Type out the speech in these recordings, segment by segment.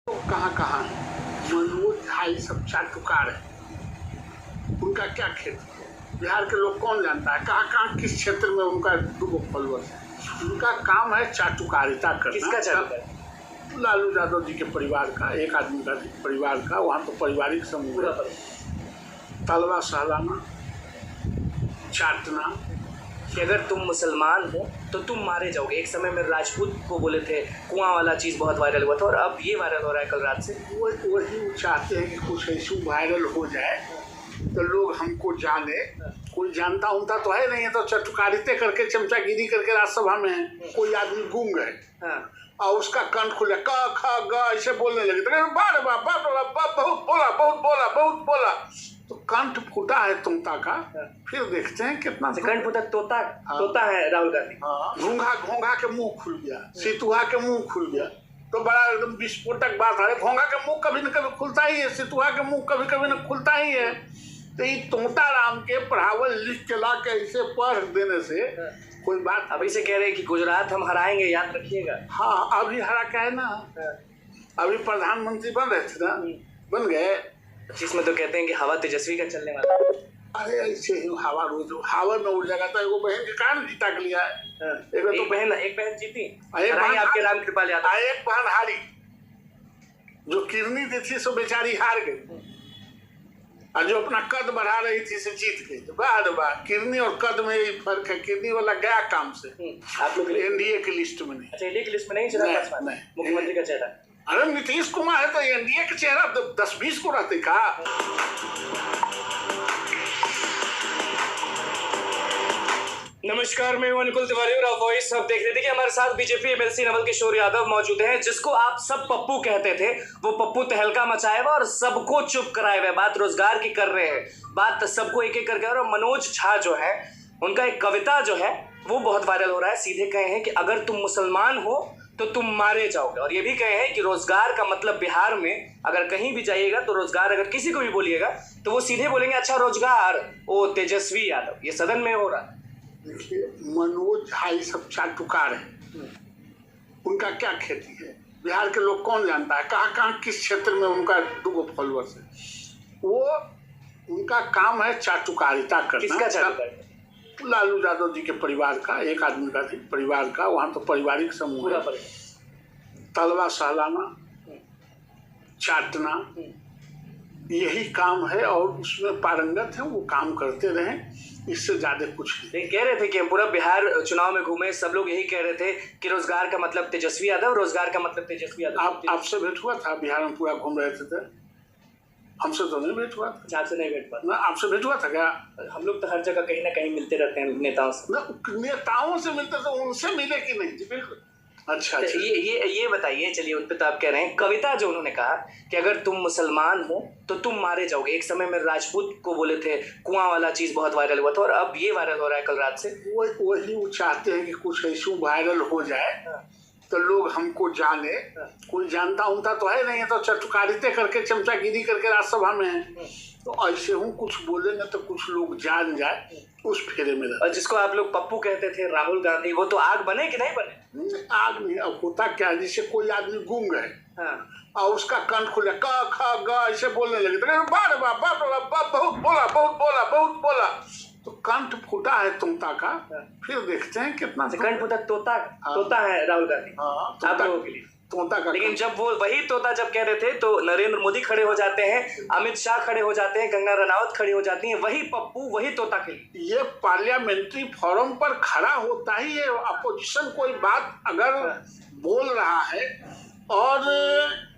तो कहाँ मनोज भाई सब चाटुकार है, उनका क्या खेती है? बिहार के लोग कौन जानता है कहाँ किस क्षेत्र में उनका 2 फॉलोअर्स है। उनका काम है चाटुकारिता करना। किसका चाटुकार? लालू यादव जी के परिवार का, एक आदमी का परिवार का। वहाँ तो पारिवारिक समूह है। तलवा सहलाना, चाटना कि अगर तुम मुसलमान हो तो तुम मारे जाओगे। एक समय में राजपूत को बोले थे, कुआं वाला चीज़ बहुत वायरल हुआ था और अब ये वायरल हो रहा है कल रात से। वही वो चाहते हैं कि कुछ ऐसी वायरल हो जाए तो लोग हमको जाने। कोई जानता उनता तो है नहीं है, तो चटुकारिते करके चमचागिरी करके राज्यसभा में है। कोई आदमी गूंग है और उसका कंठ खुले क ख ग ऐसे बोलने लगे तो बहुत बोला तो कंठ फूटा है तोता का। फिर देखते हैं कितना कंठ फूटा तोता। तोता है राहुल गांधी। घोंघा घोंघा के मुंह खुल गया, सितुआ के मुंह खुल गया तो बड़ा एकदम विस्फोटक बात है। घोंघा के मुंह कभी न कभी खुलता ही है, सितुआ के मुंह कभी कभी न खुलता ही है। तो ये तोता राम के पढ़ावल लिख के ला के ऐसे पढ़ देने से कोई बात। अभी से कह रहे हैं कि गुजरात हम हराएंगे, याद रखिएगा। हाँ, अभी हरा क्या है ना, अभी प्रधानमंत्री बन रहे थे ना, बन गए। जिसमें तो कहते हैं कि हवा तेजस्वी का चलने वाला। अरे ऐसे ही हवा रोज हवा में उड़ जाएगा। तो एगो बहन के कारण जीता के लिया है। एक बहन जीती, आपके राम कृपाल यादव। एक बहन हारी, जो किरनी दी थी सो बेचारी हार गई, और जो अपना कद बढ़ा रही थी से जीत गई। तो वाह, किरनी और कद में यही फर्क है। किरनी वाला गया काम से। आप लोग एनडीए की लिस्ट में नहीं। अच्छा, एनडीए की लिस्ट में नहीं मुख्यमंत्री का चेहरा। अरे नीतीश कुमार है तो एनडीए का चेहरा 10-20 को रहते का। नमस्कार, मैं अनुकुल तिवारी और आप वॉइस सब देख रहे थे कि हमारे साथ बीजेपी एमएलसी नवल किशोर यादव मौजूद हैं, जिसको आप सब पप्पू कहते थे। वो पप्पू तहलका मचाए हुआ और सबको चुप कराए हुए। बात रोजगार की कर रहे हैं, बात सबको एक एक करके। और मनोज झा जो है, उनका एक कविता जो है वो बहुत वायरल हो रहा है। सीधे कहे हैं कि अगर तुम मुसलमान हो तो तुम मारे जाओगे। और ये भी कहे हैं कि रोजगार का मतलब बिहार में अगर कहीं भी जाइएगा तो रोजगार, अगर किसी को भी बोलिएगा तो वो सीधे बोलेंगे अच्छा रोजगार। ओ तेजस्वी यादव, ये सदन में हो रहा है। देखिए, मनोज भाई सब चाटुकार है, उनका क्या खेती है? बिहार के लोग कौन जानता है कहाँ किस क्षेत्र में उनका 2 फॉलोअर्स है। वो उनका काम है चाटुकारिता करना। किसका चाटुकारिता? लालू यादव जी के परिवार का, एक आदमी का परिवार का। वहाँ तो पारिवारिक समूह है। तलवा सहलाना, चाटना, यही काम है और उसमें पारंगत है। वो काम करते रहें, इससे ज्यादा कुछ नहीं। कह रहे थे कि हम पूरा बिहार चुनाव में घूमे, सब लोग यही कह रहे थे कि रोजगार का मतलब तेजस्वी यादव, रोजगार का मतलब तेजस्वी यादव। आपसे भेंट हुआ था? बिहार में पूरा घूम रहे थे। हमसे तो नहीं भेंट हुआ था। आपसे नहीं भेंट हुआ ना? आपसे भेंट हुआ था क्या? हम लोग तो हर जगह कहीं ना कहीं मिलते रहते हैं नेताओं से। नेताओं से मिलते तो उनसे मिले कि नहीं? जी बिल्कुल। अच्छा, ये बताइए। चलिए, उन पे तो आप कह रहे हैं कविता जो उन्होंने कहा कि अगर तुम मुसलमान हो तो तुम मारे जाओगे। एक समय में राजपूत को बोले थे, कुआं वाला चीज बहुत वायरल हुआ था और अब ये वायरल हो रहा है कल रात से। वही वो चाहते हैं कि कुछ ऐसी वायरल हो जाए तो लोग हमको जाने। कोई जानता उनता तो है नहीं है, तो चटुकारिते करके चमचागिरी करके राज्यसभा में है। तो ऐसे हूँ कुछ बोलेंगे तो कुछ लोग जान जाए, उस फेरे में। और जिसको आप लोग पप्पू कहते थे, राहुल गांधी, वो तो आग बने कि नहीं बने? आग नहीं। अब होता क्या है, जैसे कोई आदमी गूंग है और उसका कंठ खुले क ख ग ऐसे बोलने लगे तो बहुत बोला तो कंठ फूटा है तोता का। फिर देखते हैं कितना कंठ फूटा तोता है राहुल गांधी। आप लोगों के लिए तोता का। लेकिन जब वो वही तोता जब कह रहे थे तो नरेंद्र मोदी खड़े हो जाते हैं, अमित शाह खड़े हो जाते हैं, कंगना रनावत खड़ी हो जाती हैं। वही पप्पू वही तोता के लिए। ये पार्लियामेंट्री फोरम पर खड़ा होता ही है। अपोजिशन कोई बात अगर बोल रहा है और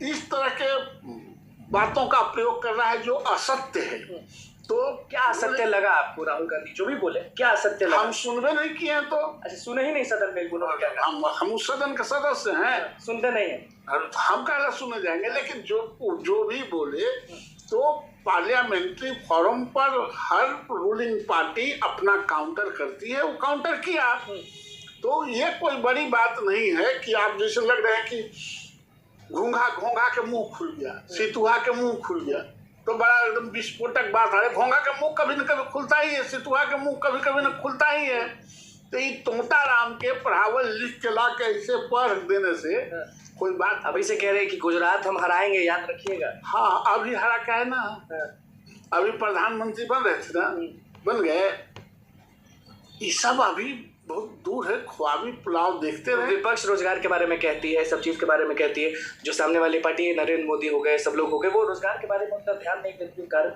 इस तरह के बातों का प्रयोग कर रहा है जो असत्य है, तो क्या असत्य लगा आपको? राहुल गांधी जो भी बोले, क्या असत्य लगा? हम सुनबे नहीं किए हैं। तो अच्छा, सुने ही नहीं सदन में? हम उस सदन के सदस्य हैं, सुनते नहीं है। हम कहला सुने जाएंगे। लेकिन जो भी बोले तो पार्लियामेंट्री फोरम पर हर रूलिंग पार्टी अपना काउंटर करती है। वो काउंटर किया तो ये कोई बड़ी बात नहीं है कि आप जैसे लग रहे हैं कि घोंघा के मुंह खुल गया, सितुआ के मुंह खुल गया तो बड़ा एकदम विस्फोटक बात है। घोंघा का मुंह कभी न कभी खुलता ही है, सितुआ के मुंह कभी कभी न खुलता ही है। तो ये तोता राम के पढ़ावल लिख के ला के ऐसे पढ़ देने से कोई बात अभी से कह रहे हैं कि गुजरात हम हराएंगे, याद रखिएगा। हाँ, अभी हरा क्या है ना, अभी प्रधानमंत्री बन रहे थे ना, बन गए। ये सब अभी बहुत दूर है, ख्वाबी पुलाव देखते रहे। विपक्ष रोजगार के बारे में कहती है, सब चीज के बारे में कहती है। जो सामने वाली पार्टी है, नरेंद्र मोदी हो गए, सब लोग हो गए, वो रोजगार के बारे में उतना ध्यान नहीं देते। कारण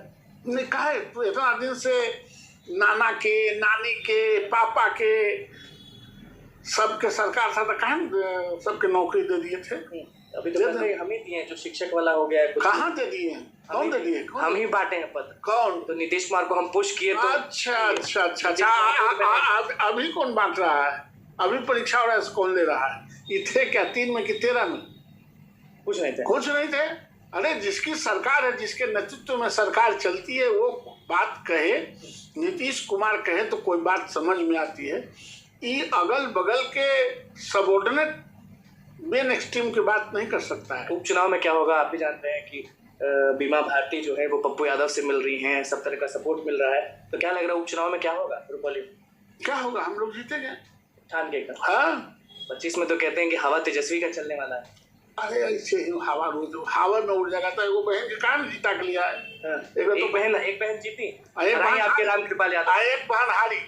नहीं, कहा है तो इतना दिन से नाना के, नानी के, पापा के, सबके सरकार था, तो कहाँ सबके नौकरी दे दिए थे। अभी तो हम ही दिए, जो शिक्षक वाला हो गया है। कहाँ दे दिए? कौन दे दिए? हम ही बांटे हैं पद। कौन? तो नीतीश कुमार को हम पुश किए। तो अच्छा, अभी कौन बांट रहा है? अभी परीक्षा हो रहा है, कौन ले रहा है? ये थे क्या 3 में कि 13 में? कुछ नहीं थे, कुछ नहीं थे। अरे जिसकी सरकार है, जिसके नेतृत्व में सरकार चलती है, वो बात कहे, नीतीश कुमार कहे तो कोई बात समझ में आती है। ये अगल बगल के सबऑर्डिनेट मेन एक्सट्रीम की बात नहीं कर सकता है। उपचुनाव में क्या होगा आप भी जानते हैं कि बीमा भारती जो है वो पप्पू यादव से मिल रही हैं, सब तरह का सपोर्ट मिल रहा है। तो क्या लग रहा है उपचुनाव में क्या होगा? रूपाली, क्या होगा? हम लोग जीतेंगे ठान के। हाँ, 25 में तो कहते हैं कि हवा तेजस्वी का चलने वाला है। अरे ऐसे ही हवा में उड़ जाएगा। तो एगो बहन के कारण जीता के लिया है। एक बहन जीती, आपके रामकृपाल यादव। एक बहन हारी,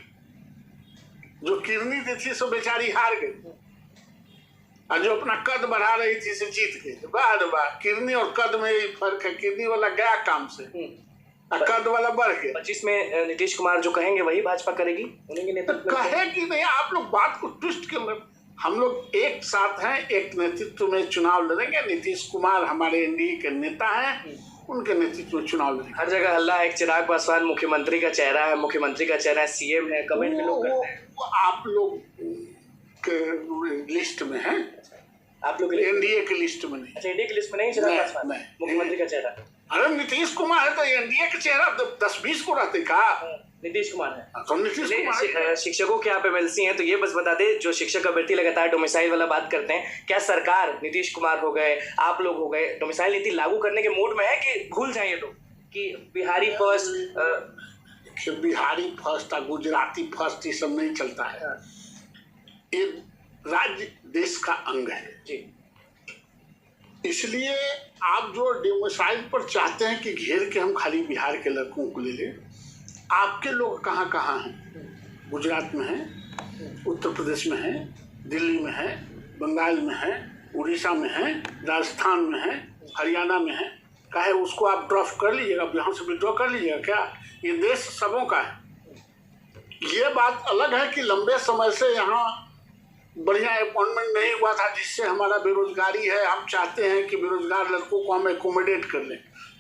जो किरनी दी थी सो बेचारी हार गई, और जो अपना कद बढ़ा रही थी से जीत गई। वाह, किरनी और कद में ही फर्क है। किरनी वाला गया काम से, और कद वाला बढ़ गया। 25 में नीतीश कुमार जो कहेंगे वही भाजपा करेगी, उन्हीं के तो कहेगी नहीं। आप लोग बात को ट्विस्ट क्यों? हम लोग एक साथ हैं, एक नेतृत्व में चुनाव लड़ेंगे। नीतीश कुमार हमारे एनडीए के नेता हैं, उनके नेतृत्व में चुनाव लड़ेंगे। हर जगह हल्ला है, चिराग पासवान मुख्यमंत्री का चेहरा है, मुख्यमंत्री का चेहरा है, सीएम है। कमेंट में लोग करते हैं वो आप लोग के लिस्ट में है, आप लोग एनडीए की लिस्ट में नहीं। अच्छा, एनडीए की लिस्ट में नहीं चिराग पासवान मुख्यमंत्री का चेहरा? अरे नीतीश कुमार है तो एनडीए का चेहरा 10-20 को रहते का। नीतीश कुमार है तो नीतीश कुमार। शिक्षकों के आप एमएलसी हैं, तो ये बस बता दे, जो शिक्षक अभ्यर्थी लगातार डोमिसाइल वाला बात करते हैं, क्या सरकार, नीतीश कुमार हो गए, आप लोग हो गए, डोमिसाइल नीति लागू करने के मूड में है कि भूल जाए लोग कि बिहारी फर्स्ट? बिहारी फर्स्ट और गुजराती फर्स्ट ये सब नहीं चलता है। ये राज्य देश का अंग है जी। इसलिए आप जो डोमिसाइल पर चाहते हैं कि घेर के हम खाली बिहार के लड़कों को ले लें, आपके लोग कहाँ कहाँ हैं? गुजरात में हैं, उत्तर प्रदेश में हैं, दिल्ली में हैं, बंगाल में हैं, उड़ीसा में हैं, राजस्थान में हैं, हरियाणा में हैं। काहे उसको आप ड्रॉप कर लीजिएगा, यहाँ से विड्रॉ कर लीजिएगा क्या? ये देश सबों का है। ये बात अलग है कि लंबे समय से यहाँ बढ़िया अपॉइंटमेंट नहीं हुआ था, जिससे हमारा बेरोजगारी है। हम चाहते हैं कि बेरोजगार लड़कों को हम एकोमोडेट कर लें,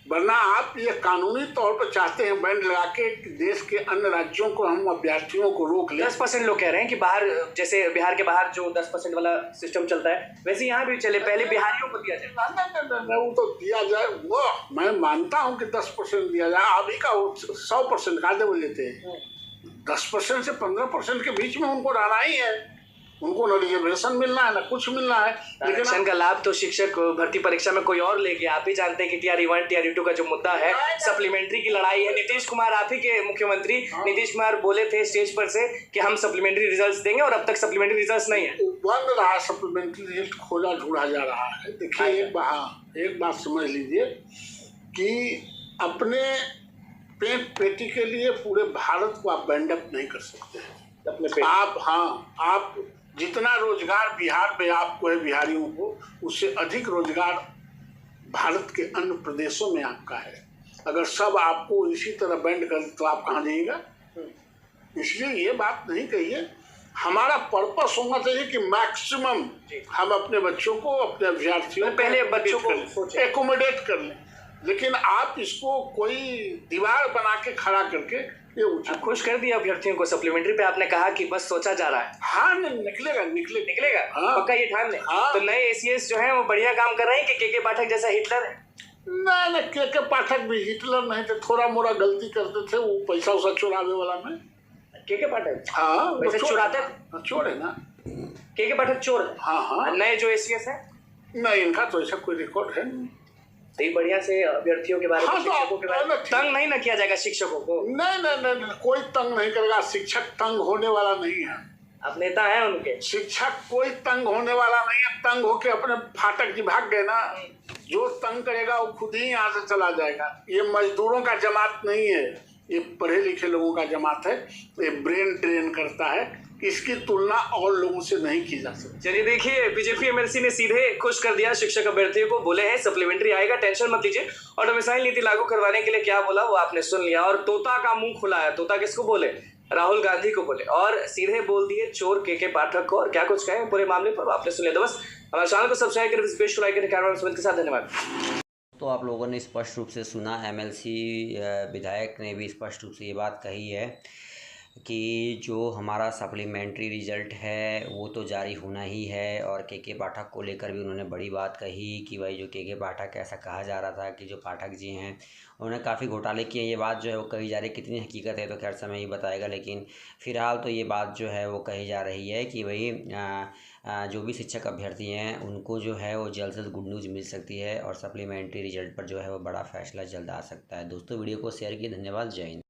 वरना आप ये कानूनी तौर पर चाहते हैं बैंड लगा के देश के अन्य राज्यों को हम अभ्यर्थियों को रोक लें। 10% लोग कह रहे हैं कि बाहर, जैसे बिहार के बाहर जो 10% वाला सिस्टम चलता है, वैसे यहाँ भी चले, पहले बिहारियों को दिया जाए। नहीं, वो तो दिया जाए, वो मैं मानता हूँ कि 10% दिया जाए। अभी का 100% का दे लेते हैं। 10% से 15% के बीच में उनको रहना ही है। उनको न रिजर्वेशन मिलना है, न कुछ मिलना है। लेकिन का लाभ तो शिक्षक भर्ती परीक्षा में कोई और ले गया। आप ही जानते हैं कि टीआरई 1 टीआरई 2 का जो मुद्दा है, सप्लीमेंट्री की लड़ाई है। नीतीश कुमार, आप ही के मुख्यमंत्री नीतीश कुमार बोले थे स्टेज पर से कि हम सप्लीमेंट्री रिजल्ट्स देंगे, और अब तक सप्लीमेंट्री रिजल्ट्स नहीं है। बन रहा है सप्लीमेंट्री रिजल्ट, खोजा ढूंढा जा रहा है। देखिए, एक बात समझ लीजिए कि अपने पेट पेटी के लिए पूरे भारत को आप बैंड अप नहीं कर सकते हैं अपने पेट। आप जितना रोजगार बिहार में आपको है बिहारियों को, उससे अधिक रोजगार भारत के अन्य प्रदेशों में आपका है। अगर सब आपको इसी तरह बैंड कर तो आप कहाँ जाइएगा? इसलिए ये बात नहीं कहिए। हमारा पर्पस होना चाहिए कि मैक्सिमम हम अपने बच्चों को, अपने अभ्यर्थियों पहले बच्चों को एकोमोडेट कर लें। लेकिन आप इसको कोई दीवार बना के खड़ा करके खुश कर दिया अभ्यर्थियों को। सप्लीमेंट्री पे आपने कहा कि बस सोचा जा रहा है। हाँ, निकलेगा। हाँ, पक्का ये ठान ले। हाँ। तो नए एसीएस जो है वो बढ़िया काम कर रहे हैं कि के पाठक जैसा हिटलर है? नहीं, के पाठक भी हिटलर नहीं थे, थोड़ा मोड़ा गलती करते थे, वो पैसा उसा चुरावे वाला में। के पाठक? हाँ, वैसे चुराते थे। चोर है ना, के पाठक चोर है। हाँ। नए जो एसीएस है, नहीं, इनका तो ऐसा कोई रिकॉर्ड है नहीं। तो बढ़िया से अभ्यर्थियों के बारे में, शिक्षकों के बारे में तंग नहीं न किया जाएगा शिक्षकों को। नहीं, कोई तंग नहीं करेगा। शिक्षक तंग होने वाला नहीं है। आप नेता हैं उनके। शिक्षक कोई तंग होने वाला नहीं है, तंग होके अपने फाटक जी भाग गए ना, जो तंग करेगा वो खुद ही यहाँ से चला जाएगा। ये मजदूरों का जमात नहीं है, ये पढ़े लिखे लोगों का जमात है, ये ब्रेन ट्रेन करता है, इसकी तुलना और लोगों से नहीं की जा सकती। चलिए देखिए, बीजेपी एमएलसी ने सीधे खुश कर दिया शिक्षक अभ्यर्थियों को, बोले हैं सप्लीमेंट्री आएगा, टेंशन मत लीजिए। और डोमिसाइल नीति लागू करवाने के लिए क्या बोला वो आपने सुन लिया। और तोता का मुंह खुला है, तोता किसको बोले? राहुल गांधी को बोले, और सीधे बोल दिए चोर के पाठक को, और क्या कुछ कहे पूरे मामले पर आपने सुन लिया। तो बस हमारे चैनल को सब्सक्राइब करें, इस पेज को लाइक करें। कैमरा मैन सुमित के साथ धन्यवाद। तो आप लोगों ने स्पष्ट रूप से सुना, एमएलसी विधायक ने भी स्पष्ट रूप से ये बात कही है कि जो हमारा सप्लीमेंट्री रिजल्ट है वो तो जारी होना ही है। और के पाठक को लेकर भी उन्होंने बड़ी बात कही कि भाई जो के पाठक, ऐसा कहा जा रहा था कि जो पाठक जी हैं उन्होंने काफ़ी घोटाले किए। ये बात जो है वो कही जा रही है, कितनी हकीकत है तो खैर समय ही बताएगा, लेकिन फ़िलहाल तो ये बात जो है वो कही जा रही है कि भाई जो भी शिक्षक अभ्यर्थी हैं उनको जो है वो जल्द से जल्द गुड न्यूज़ मिल सकती है और सप्लीमेंट्री रिजल्ट पर जो है वो बड़ा फैसला जल्द आ सकता है। दोस्तों वीडियो को शेयर किए, धन्यवाद, जय हिंद।